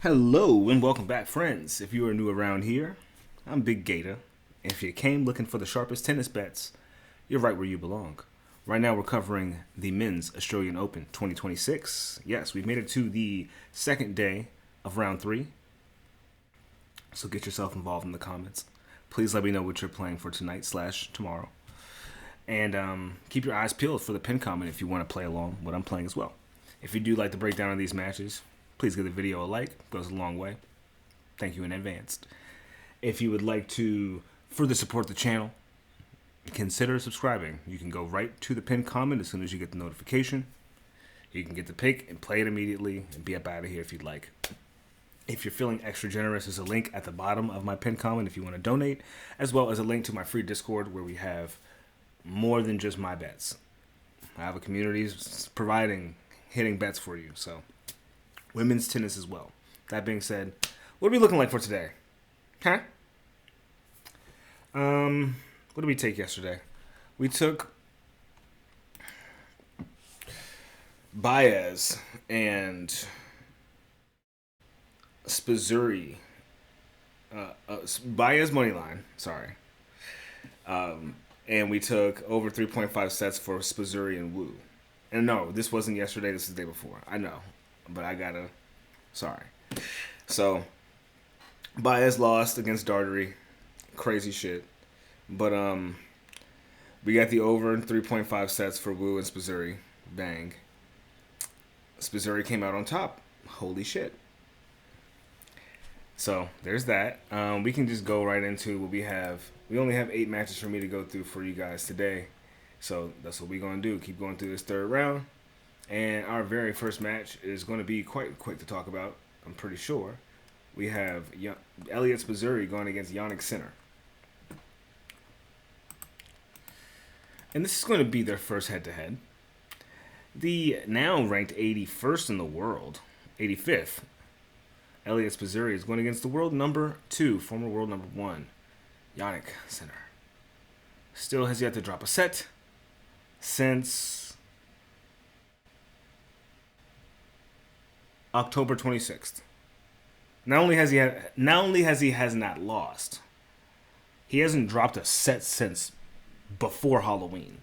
Hello and welcome back, friends. If you are new around here, I'm Big Gator. If you came looking for the sharpest tennis bets, you're right where you belong. Right now we're covering the Men's Australian Open 2026. Yes, we've made it to the second day of round 3. So get yourself involved in the comments. Please let me know what you're playing for tonight/tomorrow. And keep your eyes peeled for the pin comment if you want to play along what I'm playing as well. If you do like the breakdown of these matches, please give the video a like. It goes a long way. Thank you in advance. If you would like to further support the channel, consider subscribing. You can go right to the pinned comment as soon as you get the notification. You can get the pick and play it immediately and be up out of here if you'd like. If you're feeling extra generous, there's a link at the bottom of my pinned comment if you want to donate, as well as a link to my free Discord where we have more than just my bets. I have a community providing hitting bets for you, so women's tennis as well. That being said, what are we looking like for today? Huh? What did we take yesterday? We took Baez and Spizzirri. Baez money line. Sorry. And we took over 3.5 sets for Spizzirri and Wu. And no, this wasn't yesterday. This is the day before. I know. But I gotta, sorry. So, Baez lost against Darderi. Crazy shit. But, we got the over 3.5 sets for Wu and Spizzirri. Bang. Spizzirri came out on top. Holy shit. So, there's that. We can just go right into what we have. We only have 8 matches for me to go through for you guys today. So, that's what we're going to do. Keep going through this third round. And our very first match is going to be quite quick to talk about, I'm pretty sure. We have Elliot Spizzirri going against Jannik Sinner. And this is going to be their first head-to-head. The now ranked 81st in the world, 85th, Elliot Spizzirri is going against the world number 2, former world number 1, Jannik Sinner. Still has yet to drop a set since October 26th. Not only has he has not lost, he hasn't dropped a set since before Halloween.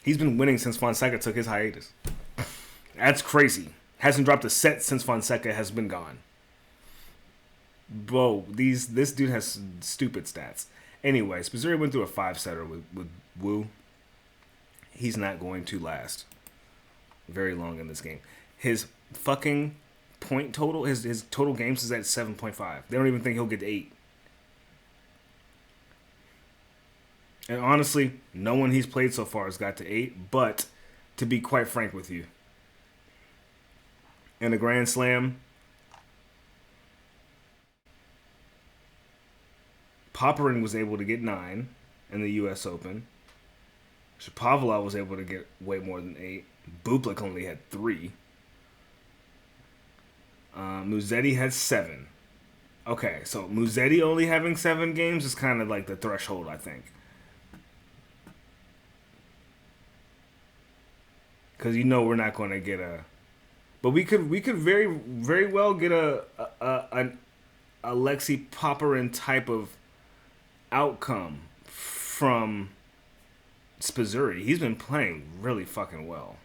He's been winning since Fonseca took his hiatus. That's crazy. Hasn't dropped a set since Fonseca has been gone. Bro, this dude has stupid stats. Anyway, Spizzirri went through a 5-setter with Wu. He's not going to last very long in this game. His fucking point total, his total games is at 7.5. They don't even think he'll get to 8. And honestly, no one he's played so far has got to 8. But to be quite frank with you, in a Grand Slam, Popyrin was able to get 9 in the U.S. Open. Shapovalov was able to get way more than 8. Bublik only had 3. Musetti had 7. Okay, so Musetti only having 7 games is kind of like the threshold, I think. Because you know we're not going to get a... But we could very, very well get an Alexei Popyrin type of outcome from Spizzirri. He's been playing really fucking well.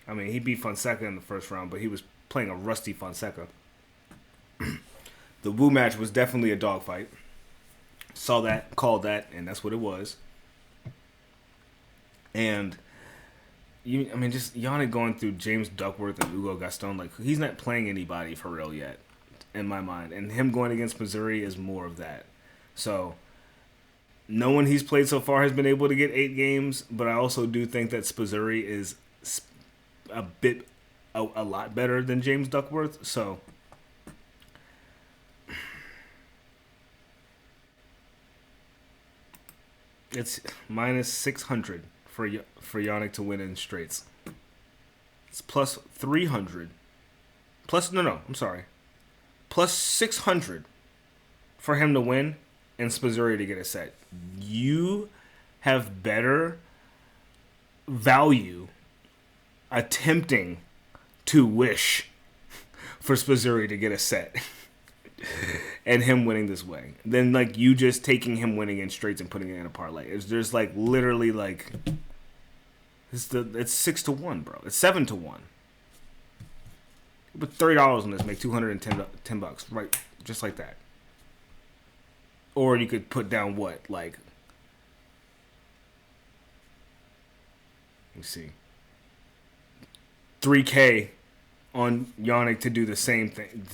I mean, he beat Fonseca in the first round, but he was playing a rusty Fonseca. The Wu match was definitely a dogfight. Saw that, called that, and that's what it was. And just Jannik going through James Duckworth and Hugo Gaston, like he's not playing anybody for real yet, in my mind. And him going against Spizzirri is more of that. So no one he's played so far has been able to get 8 games, but I also do think that Spizzirri is a lot better than James Duckworth. So it's minus 600 for Jannik to win in straights. It's plus 300. Plus 600 for him to win and Spizzirri to get a set. You have better value attempting to wish for Spizzirri to get a set and him winning this way. Then like you just taking him winning in straights and putting it in a parlay. There's like literally like it's 6-1, bro. It's 7-1. Put $30 on this, make $210 right, just like that. Or you could put down what, like, let me see, $3K on Yannick to do the same thing.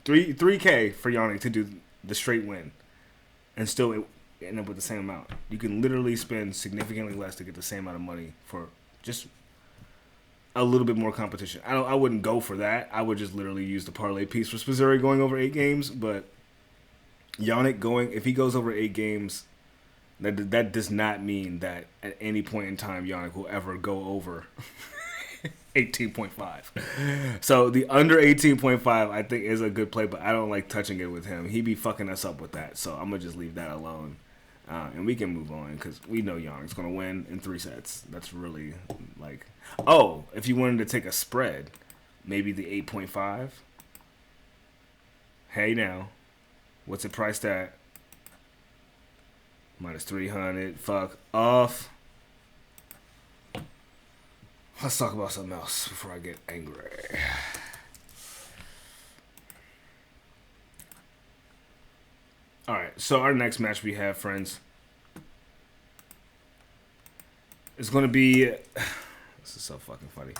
$3K for Yannick to do the straight win, and still end up with the same amount. You can literally spend significantly less to get the same amount of money for just a little bit more competition. I wouldn't go for that. I would just literally use the parlay piece for Spizzirri going over 8 games. But Yannick if he goes over 8 games, that does not mean that at any point in time Yannick will ever go over 18.5. So the under 18.5 I think is a good play, but I don't like touching it with him. He be fucking us up with that. So I'm gonna just leave that alone. And we can move on because we know Yannick's going to win in 3 sets. That's really like... Oh, if you wanted to take a spread, maybe the 8.5. Hey now. What's it priced at? Minus 300. Fuck off. Let's talk about something else before I get angry. Alright, so our next match we have, friends, is going to be... This is so fucking funny.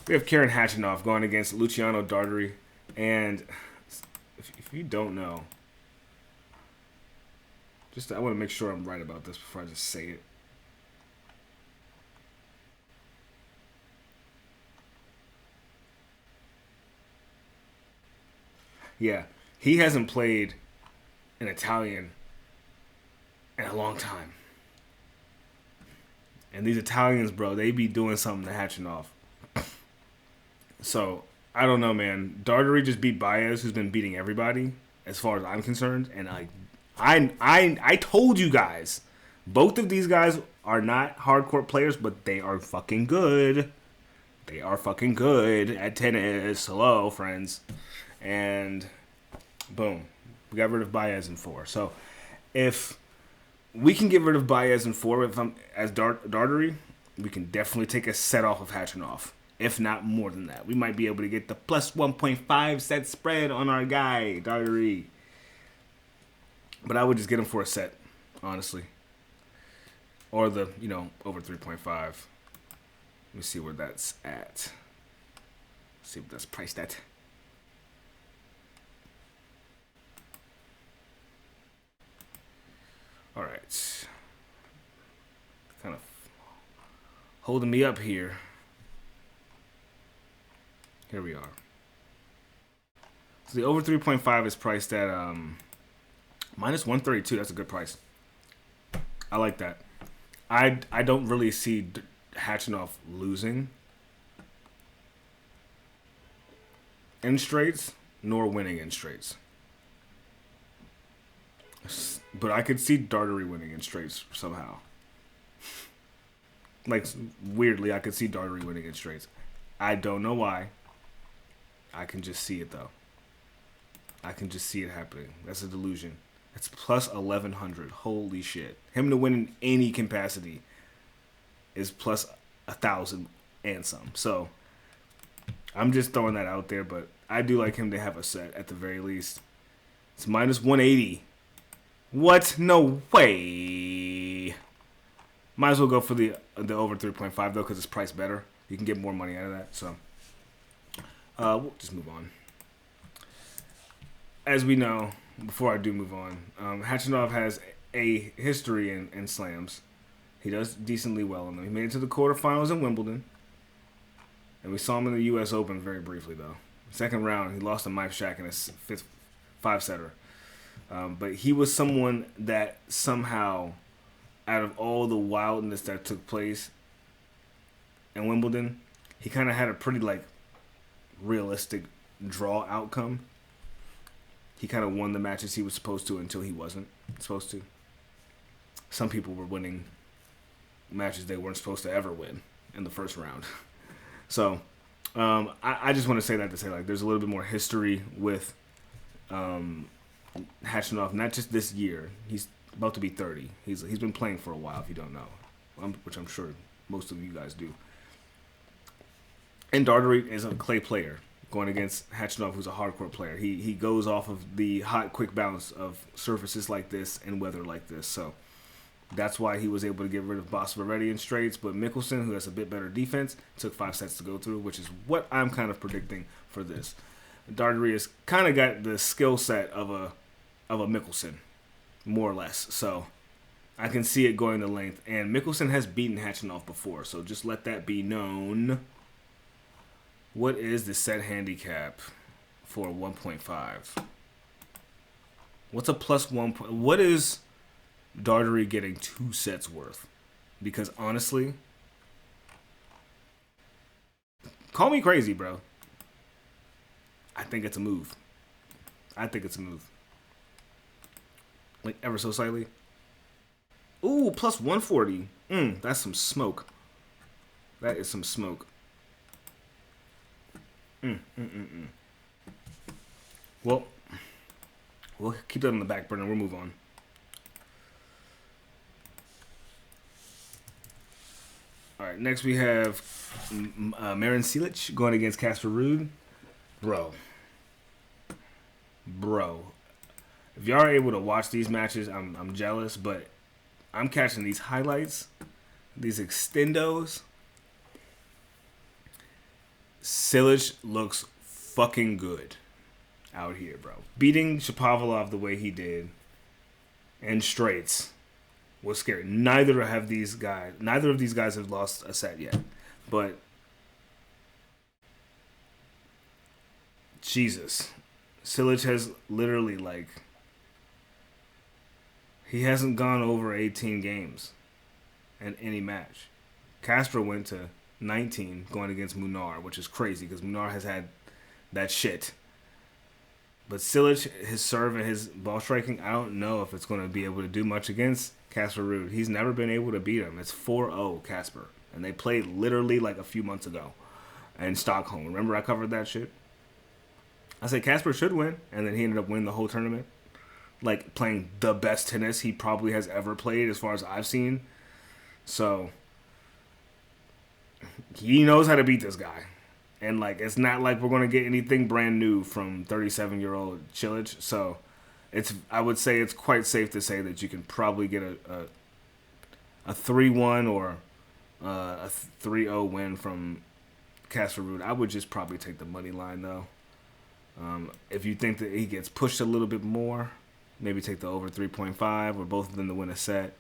We have Khachanov going against Luciano Darderi. And if you don't know, I want to make sure I'm right about this before I just say it. Yeah, he hasn't played an Italian in a long time. And these Italians, bro, they be doing something to Khachanov. So, I don't know, man. Darderi just beat Baez, who's been beating everybody, as far as I'm concerned. And I told you guys, both of these guys are not hardcore players, but they are fucking good. They are fucking good at tennis. Hello, friends. And boom. We got rid of Baez in 4. So, if we can get rid of Baez in 4 as Darderi, we can definitely take a set off of Khachanov. If not more than that. We might be able to get the plus 1.5 set spread on our guy, Darderi. But I would just get him for a set, honestly. Or the, over 3.5. Let me see where that's at. See what that's priced at. All right. Kind of holding me up here. Here we are. So the over 3.5 is priced at minus 132. That's a good price. I like that. I don't really see Khachanov losing in straights nor winning in straights. But I could see Darderi winning in straights somehow. Like, weirdly, I could see Darderi winning in straights. I don't know why. I can just see it, though. I can just see it happening. That's a delusion. It's plus 1,100. Holy shit. Him to win in any capacity is plus 1,000 and some. So, I'm just throwing that out there, but I do like him to have a set at the very least. It's minus 180. What? No way. Might as well go for the over 3.5 though, because it's priced better. You can get more money out of that. So we'll just move on. As we know, before I do move on, Khachanov has a history in slams. He does decently well in them. He made it to the quarterfinals in Wimbledon, and we saw him in the U.S. Open very briefly though. Second round, he lost to Machac in a 5-setter. But he was someone that somehow, out of all the wildness that took place in Wimbledon, he kind of had a pretty, realistic draw outcome. He kind of won the matches he was supposed to until he wasn't supposed to. Some people were winning matches they weren't supposed to ever win in the first round. So, I just want to say that to say like there's a little bit more history with Khachanov, not just this year. He's about to be 30. He's been playing for a while. If you don't know, which I'm sure most of you guys do. And Darderi is a clay player going against Khachanov, who's a hardcore player. He goes off of the hot, quick bounce of surfaces like this and weather like this. So that's why he was able to get rid of Vacherot in straights. But Mickelson, who has a bit better defense, took 5 sets to go through, which is what I'm kind of predicting for this. Darderi has kind of got the skill set of a Mickelson, more or less. So I can see it going the length. And Mickelson has beaten Khachanov before, so just let that be known. What is the set handicap for 1.5? What's a plus 1? What is Darderi getting 2 sets worth? Because honestly, call me crazy, bro. I think it's a move. Like ever so slightly. Ooh, plus 140. That's some smoke. That is some smoke. Well, we'll keep that on the back burner. We'll move on. All right, next we have Marin Cilic going against Casper Ruud. Bro. If y'all are able to watch these matches, I'm jealous, but I'm catching these highlights, these extendos. Cilic looks fucking good out here, bro. Beating Shapovalov the way he did in straights was scary. Neither of these guys have lost a set yet. But Jesus. Cilic has literally he hasn't gone over 18 games in any match. Casper went to 19 going against Munar, which is crazy because Munar has had that shit. But Cilic, his serve and his ball striking, I don't know if it's going to be able to do much against Casper Ruud. He's never been able to beat him. It's 4-0 Casper. And they played literally like a few months ago in Stockholm. Remember I covered that shit? I said Casper should win, and then he ended up winning the whole tournament. Like playing the best tennis he probably has ever played as far as I've seen. So he knows how to beat this guy. And it's not like we're going to get anything brand new from 37-year-old Cilic. So I would say it's quite safe to say that you can probably get a 3-1 or a 3-0 win from Casper Ruud. I would just probably take the money line though. If you think that he gets pushed a little bit more, maybe take the over 3.5 or both of them to win a set.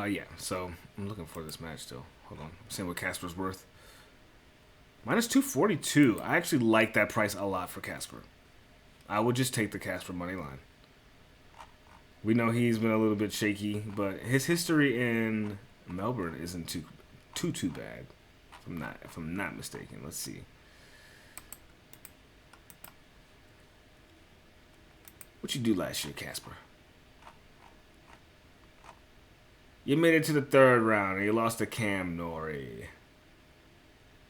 Yeah, so I'm looking for this match still. Hold on. I'm seeing what Casper's worth. Minus 242. I actually like that price a lot for Casper. I would just take the Casper money line. We know he's been a little bit shaky, but his history in Melbourne isn't too bad. If I'm not mistaken. Let's see. What you do last year, Casper? You made it to the 3rd round and you lost to Cam Norrie,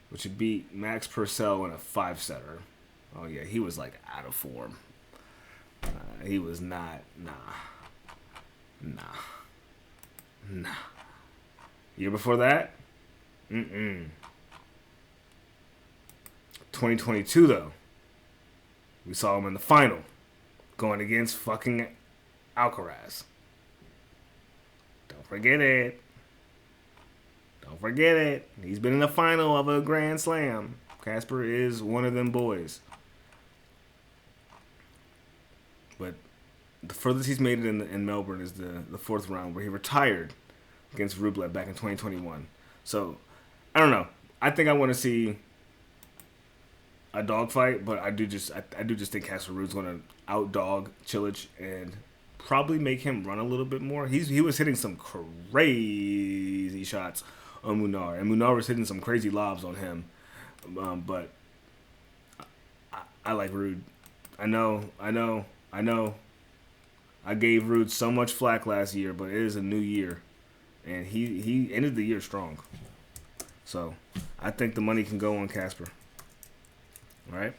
which you beat Max Purcell in a 5-setter. Oh yeah, he was out of form. He was not. Nah. Year before that? 2022 though. We saw him in the final, going against fucking Alcaraz. Don't forget it. He's been in the final of a Grand Slam. Casper is one of them boys. But the furthest he's made it in Melbourne is the 4th round, where he retired against Rublev back in 2021. So, I don't know. I think I want to see a dogfight, but I do just think Casper Ruud's going to outdog Cilic and probably make him run a little bit more. He was hitting some crazy shots on Munar, and Munar was hitting some crazy lobs on him. But I like Ruud. I know. I gave Ruud so much flack last year, but it is a new year. And he ended the year strong. So, I think the money can go on Casper. All right?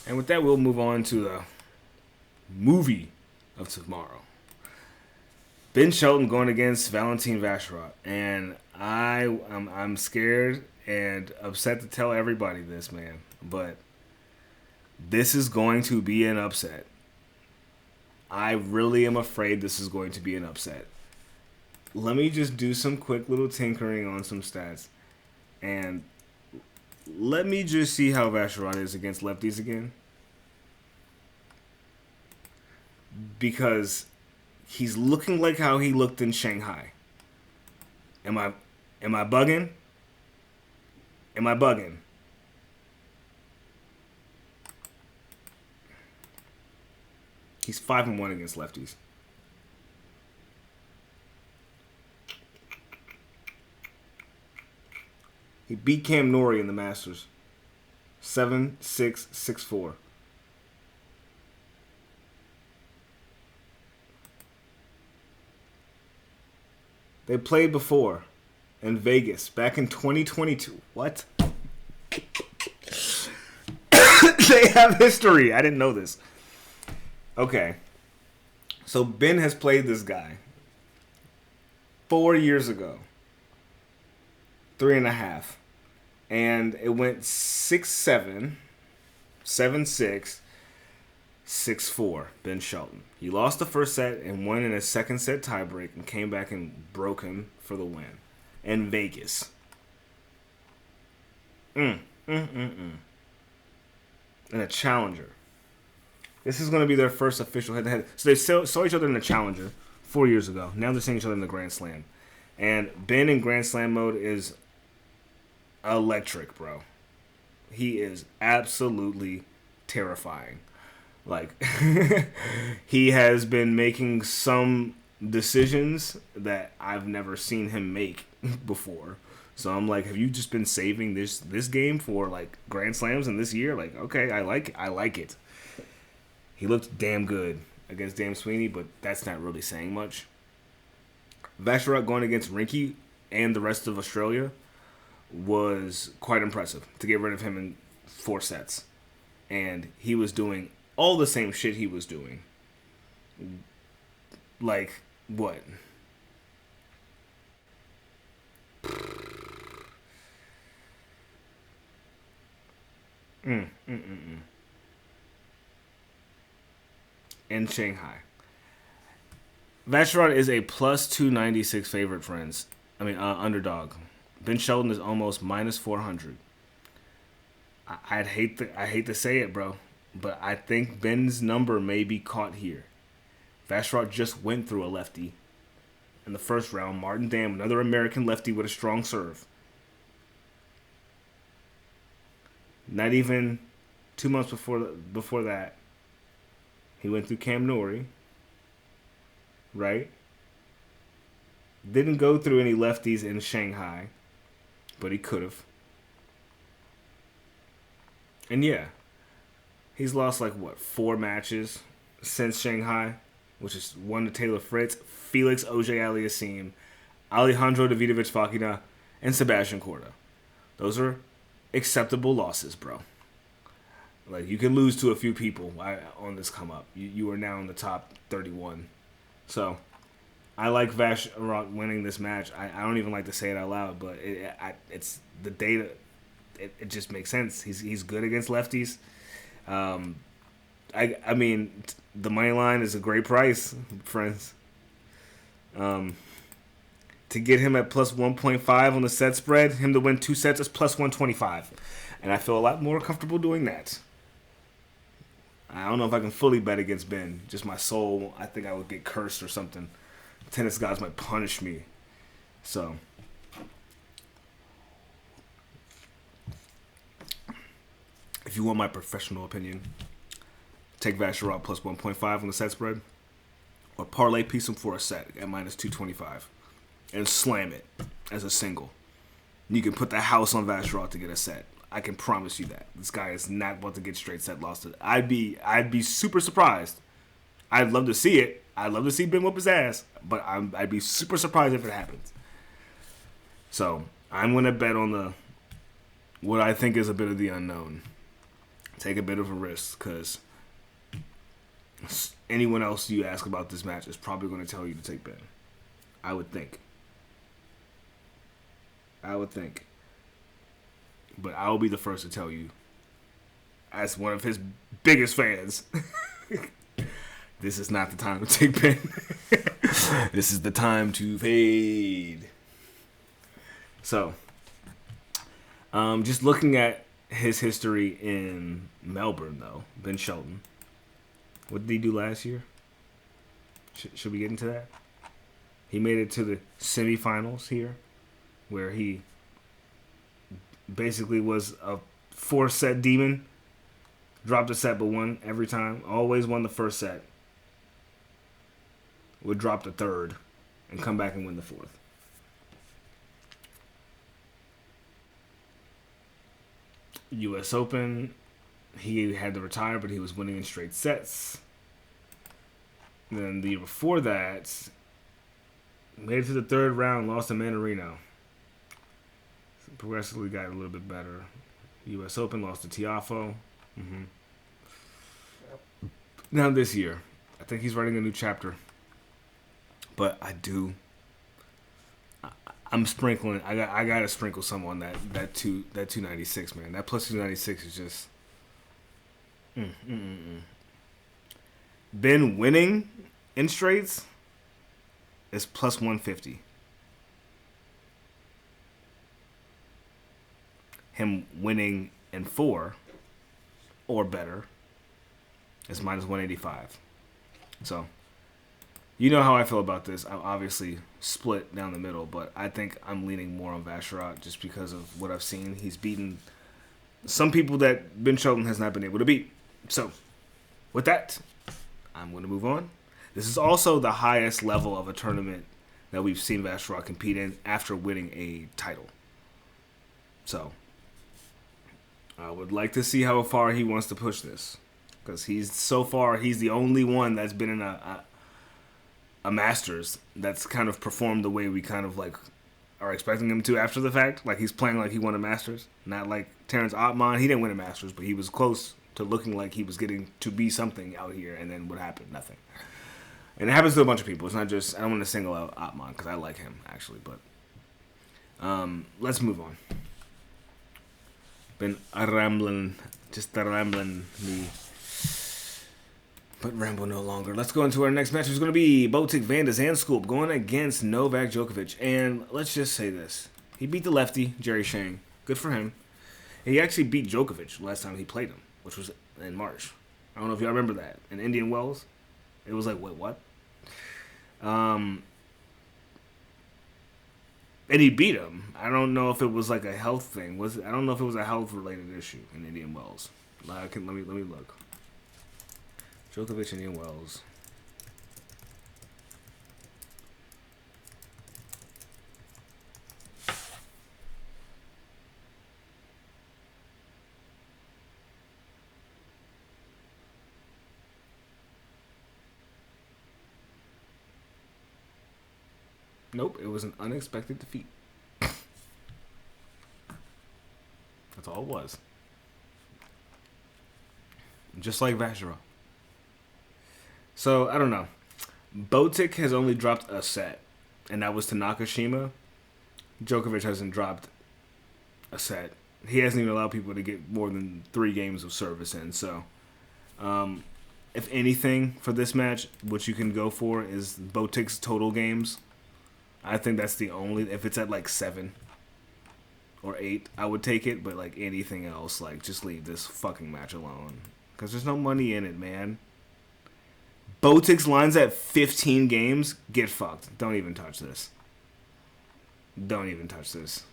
And with that, we'll move on to the movie of tomorrow. Ben Shelton going against Valentin Vacherot. And I'm scared and upset to tell everybody this, man. But this is going to be an upset. I really am afraid this is going to be an upset. Let me just do some quick little tinkering on some stats. And let me just see how Vacherot is against lefties again. Because he's looking like how he looked in Shanghai. Am I bugging? Am I bugging? He's 5-1 against lefties. He beat Cam Norrie in the Masters. 7-6, 6-4. They played before in Vegas back in 2022. What? They have history. I didn't know this. Okay. So Ben has played this guy 4 years ago. 3.5. And it went 6-7, 7-6, 6-4, Ben Shelton. He lost the first set and won in a second set tiebreak and came back and broke him for the win in Vegas. And a challenger. This is going to be their first official head-to-head. So they saw each other in the challenger 4 years ago. Now they're seeing each other in the Grand Slam. And Ben in Grand Slam mode is electric, bro. He is absolutely terrifying. Like, he has been making some decisions that I've never seen him make before. So I'm like, have you just been saving this game for like Grand Slams in this year? Like, okay, I like it. He looked damn good against Dan Sweeney, but that's not really saying much. Vacherot going against Rinky and the rest of Australia was quite impressive to get rid of him in 4 sets. And he was doing all the same shit he was doing. Like, what? In Shanghai. Vacherot is a plus 296 favorite, friends. Underdog. Ben Shelton is almost minus 400. I hate to say it, bro, but I think Ben's number may be caught here. Vacherot just went through a lefty in the first round. Martin Dam, another American lefty with a strong serve. Not even 2 months before that, he went through Cam Norrie, right? Didn't go through any lefties in Shanghai, but he could have. And yeah, he's lost 4 matches since Shanghai, which is 1 to Taylor Fritz, Felix Auger-Aliassime, Alejandro Davidovich Fokina, and Sebastian Korda. Those are acceptable losses, bro. Like, you can lose to a few people on this come up. You are now in the top 31. So, I like Vacherot winning this match. I don't even like to say it out loud, but it's the data. It just makes sense. He's good against lefties. The money line is a great price, friends. To get him at plus 1.5 on the set spread, him to win 2 sets is plus 125. And I feel a lot more comfortable doing that. I don't know if I can fully bet against Ben. Just my soul, I think I would get cursed or something. Tennis gods might punish me. So, if you want my professional opinion, take Vacherot plus 1.5 on the set spread, or parlay piece him for a set at minus 225, and slam it as a single. You can put the house on Vacherot to get a set. I can promise you that this guy is not about to get straight set losses. I'd be super surprised I'd love to see it. I'd love to see Ben whoop his ass, but I'd be super surprised if it happens. So I'm gonna bet on what I think is a bit of the unknown. Take a bit of a risk, because anyone else you ask about this match is probably going to tell you to take Ben. I would think. But I'll be the first to tell you, as one of his biggest fans, this is not the time to take Ben. This is the time to fade. So, just looking at his history in Melbourne, though, Ben Shelton. What did he do last year? Should we get into that? He made it to the semifinals here, where he basically was a 4-set demon. Dropped a set but won every time. Always won the first set. Would drop the third and come back and win the fourth. U.S. Open, he had to retire, but he was winning in straight sets. And then the year before that, made it to the third round, lost to Manarino. Progressively got a little bit better. U.S. Open, lost to Tiafoe. Now this year, I think he's writing a new chapter. But I'm sprinkling. I gotta sprinkle some on that 296, man. That plus 296 is just. Ben winning in straights is plus 150. Him winning in 4 or better is minus 185. So. You know how I feel about this. I'm obviously split down the middle, but I think I'm leaning more on Vacherot just because of what I've seen. He's beaten some people that Ben Shelton has not been able to beat. So, with that, I'm going to move on. This is also the highest level of a tournament that we've seen Vacherot compete in after winning a title. So, I would like to see how far he wants to push this. Because he's the only one that's been in a Masters that's kind of performed the way we kind of like are expecting him to after the fact. Like he's playing like he won a Masters. Not like Terrence Ottman. He didn't win a Masters, but he was close to looking like he was getting to be something out here. And then what happened? Nothing. And it happens to a bunch of people. It's not just, I don't want to single out Ottman because I like him actually. But let's move on. Been rambling me. But ramble no longer. Let's go into our next match. It's going to be Botic van de Zandschulp going against Novak Djokovic. And let's just say this. He beat the lefty, Jerry Shang. Good for him. He actually beat Djokovic last time he played him, which was in March. I don't know if y'all remember that. In Indian Wells. It was like, wait, what? And he beat him. I don't know if it was like a health thing. I don't know if it was a health-related issue in Indian Wells. Let me look. Djokovic and Indian Wells. Nope, it was an unexpected defeat. That's all it was. Just like Vacherot. So, I don't know. Botic has only dropped a set, and that was to Nakashima. Djokovic hasn't dropped a set. He hasn't even allowed people to get more than 3 games of service in. So, if anything, for this match, what you can go for is Botic's total games. I think that's the only... If it's at, like, 7 or 8, I would take it. But, like, anything else, like, just leave this fucking match alone. Because there's no money in it, man. Botic's lines at 15 games, get fucked. Don't even touch this. Don't even touch this.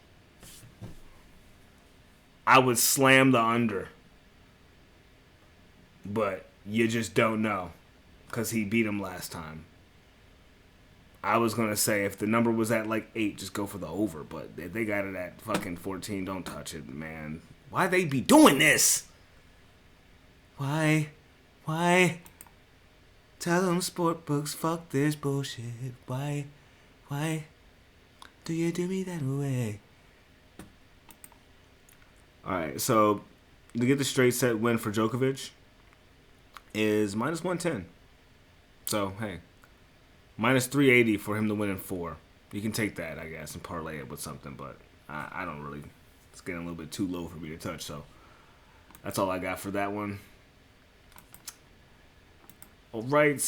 I would slam the under. But you just don't know. Because he beat him last time. I was going to say if the number was at like 8, just go for the over. But if they got it at fucking 14, don't touch it, man. Why they be doing this? Why? Tell them sport books, fuck this bullshit. Why do you do me that way? Alright, so to get the straight set win for Djokovic is minus 110. So, hey, minus 380 for him to win in 4. You can take that, I guess, and parlay it with something, but I don't really. It's getting a little bit too low for me to touch, so that's all I got for that one. All right,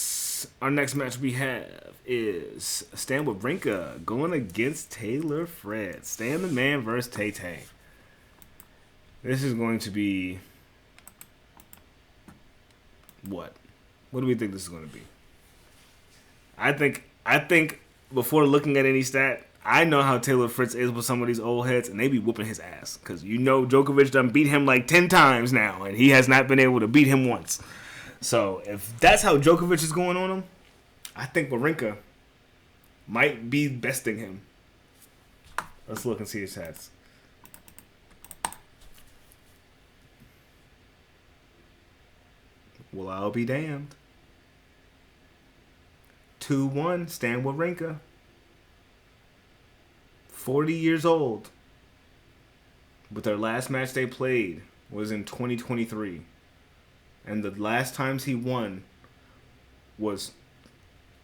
our next match we have is Stan Wawrinka going against Taylor Fritz. Stan the man versus Tay-Tay. This is going to be what? What do we think this is going to be? I think before looking at any stat, I know how Taylor Fritz is with some of these old heads, and they be whooping his ass. Because you know Djokovic done beat him like 10 times now, and he has not been able to beat him once. So if that's how Djokovic is going on him, I think Wawrinka might be besting him. Let's look and see his stats. Well, I'll be damned. 2-1, Stan Wawrinka. 40 years old. But their last match they played was in 2023. And the last times he won was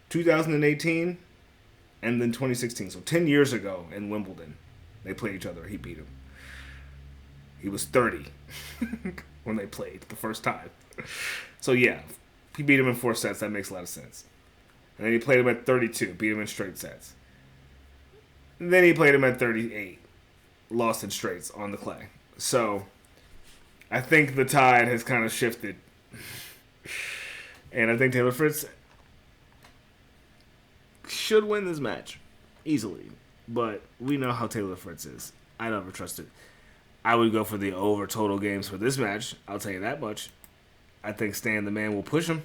2018 and then 2016. So 10 years ago in Wimbledon, they played each other. He beat him. He was 30 when they played the first time. So yeah, he beat him in 4 sets. That makes a lot of sense. And then he played him at 32, beat him in straight sets. And then he played him at 38, lost in straights on the clay. So I think the tide has kind of shifted. And I think Taylor Fritz should win this match easily. But we know how Taylor Fritz is. I never trust it. I would go for the over total games for this match. I'll tell you that much. I think Stan the man will push him.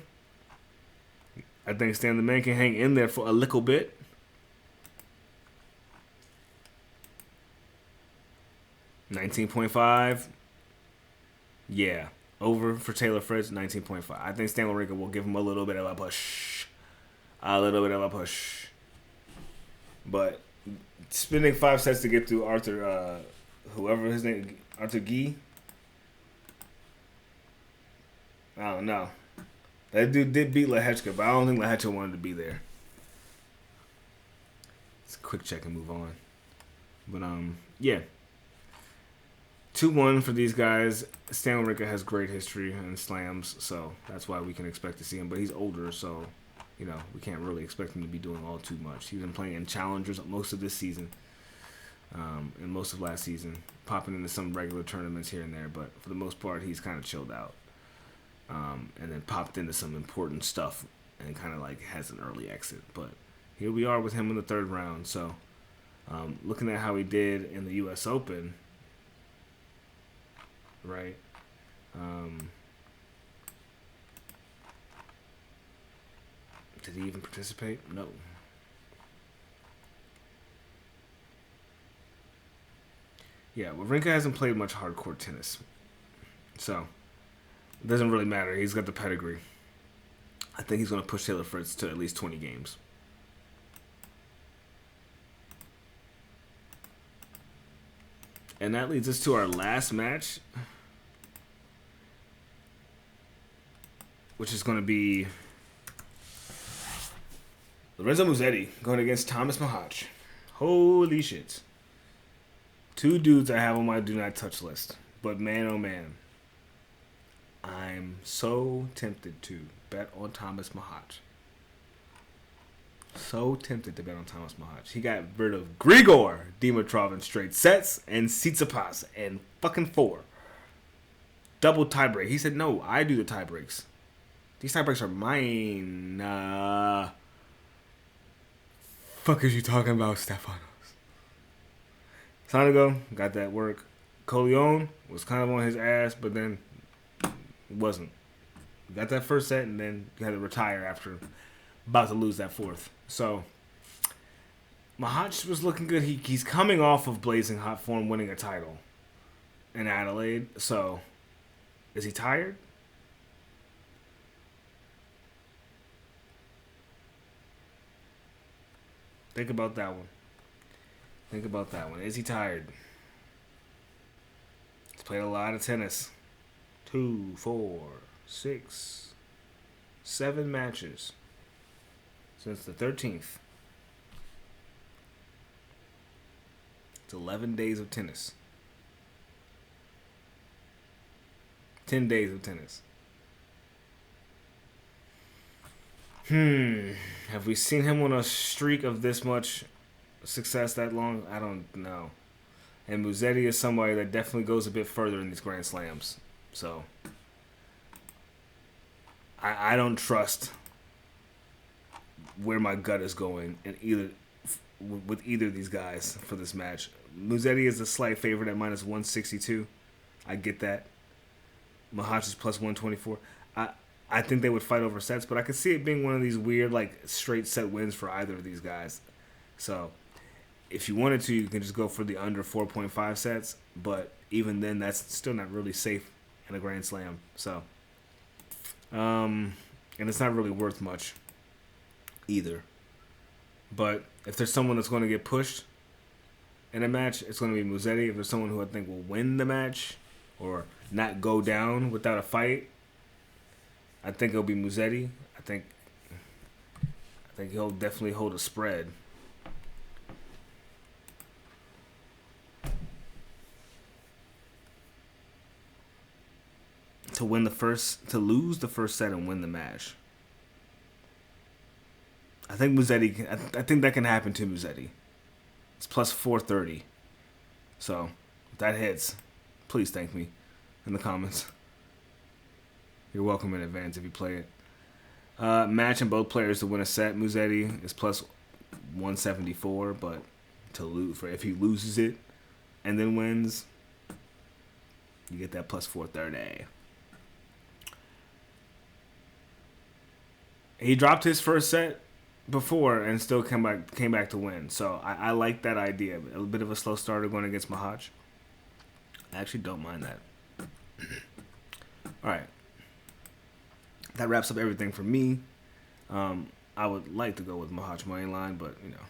I think Stan the man can hang in there for a little bit. $19.5. Yeah. Over for Taylor Fritz, 19.5. I think Stan Wawrinka will give him a little bit of a push. A little bit of a push. But spending 5 sets to get through Arthur, whoever his name, Arthur Guy. I don't know. That dude did beat Lehechka, but I don't think Lehechka wanted to be there. It's a quick check and move on. But, yeah. 2-1 for these guys. Stan Wawrinka has great history in slams, so that's why we can expect to see him. But he's older, so, you know, we can't really expect him to be doing all too much. He's been playing in challengers most of this season and most of last season, popping into some regular tournaments here and there. But for the most part, he's kind of chilled out. And then popped into some important stuff and kind of like has an early exit. But here we are with him in the 3rd round. So looking at how he did in the U.S. Open, right? Did he even participate? No. Yeah, Wawrinka hasn't played much hardcore tennis. So it doesn't really matter. He's got the pedigree. I think he's going to push Taylor Fritz to at least 20 games. And that leads us to our last match, which is going to be Lorenzo Musetti going against Thomas Machac. Holy shit. 2 dudes I have on my do not touch list. But man, oh man. I'm so tempted to bet on Thomas Machac. So tempted to bet on Thomas Machac. He got rid of Grigor Dimitrov in straight sets and Tsitsipas in fucking 4. Double tiebreak. He said, no, I do the tiebreaks. These tiebreaks are mine. Fuck is you talking about, Stefanos? Sonego got that work. Coleon was kind of on his ass, but then wasn't. Got that first set and then had to retire after about to lose that 4th. So Machac was looking good. He's coming off of blazing hot form, winning a title in Adelaide. So is he tired? Think about that one. Think about that one. Is he tired? He's played a lot of tennis. 2, 4, 6, 7 matches since the 13th. It's 11 days of tennis. 10 days of tennis. Have we seen him on a streak of this much success that long? I don't know. And Musetti is somebody that definitely goes a bit further in these Grand Slams. So, I don't trust where my gut is going with either of these guys for this match. Musetti is a slight favorite at minus 162. I get that. Machac is plus 124. I think they would fight over sets, but I could see it being one of these weird, like, straight set wins for either of these guys. So, if you wanted to, you can just go for the under 4.5 sets, but even then, that's still not really safe in a Grand Slam. So, and it's not really worth much either. But if there's someone that's going to get pushed in a match, it's going to be Musetti. If there's someone who I think will win the match or not go down without a fight, I think it'll be Musetti. I think he'll definitely hold a spread. To lose the first set and win the match. I think Musetti. I think that can happen to Musetti. It's plus 430. So if that hits, please thank me in the comments. You're welcome in advance if you play it. Matching both players to win a set. Musetti is plus 174, but if he loses it and then wins, you get that plus 430. He dropped his first set before and still came back to win. So I like that idea. A bit of a slow starter going against Machac. I actually don't mind that. All right. That wraps up everything for me. I would like to go with Machac money line, but, you know,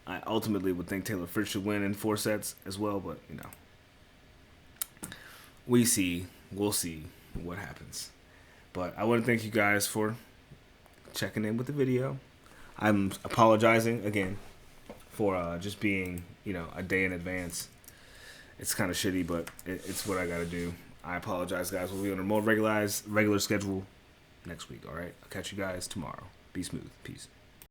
I ultimately would think Taylor Fritz should win in 4 sets as well, but, you know, we'll see what happens. But I want to thank you guys for checking in with the video. I'm apologizing again for just being, you know, a day in advance. It's kind of shitty, but it's what I got to do. I apologize, guys. We'll be on a more regular schedule next week, all right? I'll catch you guys tomorrow. Be smooth. Peace.